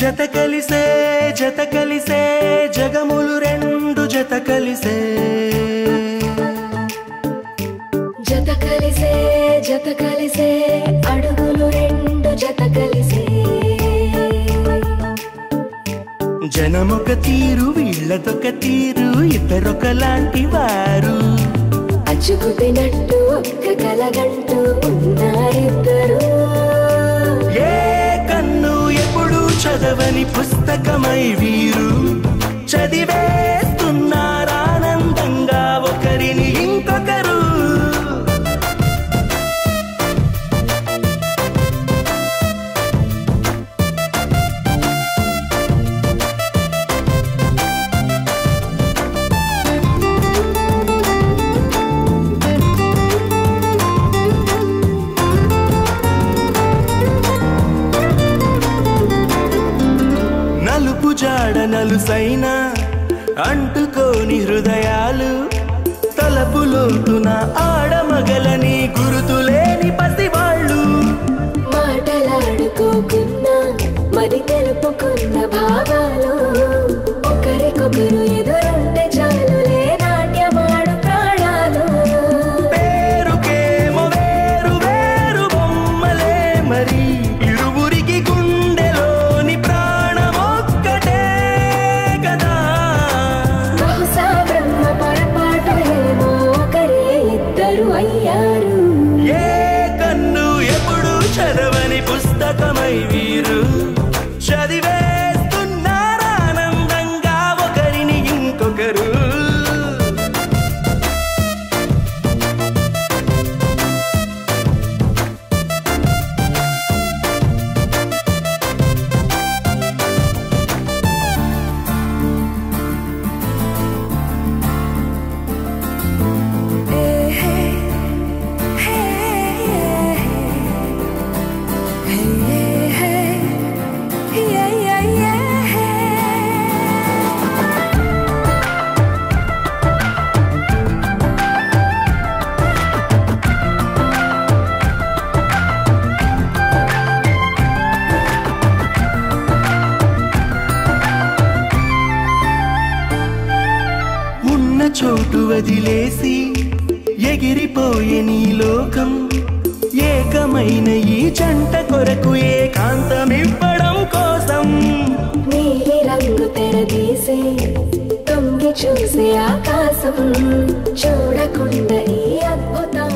జత కలిసే జగములు రెండు జత కలిసే అడుగులు రెండు జత కలిసే జనమొక తీరు వీళ్ళదొక తీరు ఇద్దరొకలాంటి వారు అచ్చుకుతినట్టు ఒక్క కలగంటూ ఉన్నారిద్దరు ఏ కన్ను ఎప్పుడు చదవని పుస్తకమై వీరు చదివేస్తున్నారానందంగా ఒకరిని ఇంకొకరు జాడ నలుసైన అంటుకోని హృదయాలు తలపులోతున ఆడమగలని గురుతులేని పసివాళ్ళు మాటలాడుకోకున్నా మరి తెలుపుకున్న భావాలు ఒకరికొకరు ఎదురుంటే చాలులే నాట్యమాడు ప్రాణాలు పేరుకేమో వేరు వేరు బొమ్మలే మరి ఇరువురికి గుండెలోని ఏ కన్ను ఎప్పుడు చదవని పుస్తకమై వీరు చదివేస్తున్నారానందంగా ఒకరిని ఇంకొకరు చోటు వదిలేసి ఎగిరిపోయే నీ లోకం ఏకమైన ఈ జంట కొరకు ఏకాంతమివ్వడం కోసం నీలి రంగు తెరదీసే తొంగి చూసే ఆకాశం చూడకుండా ఈ అద్భుతం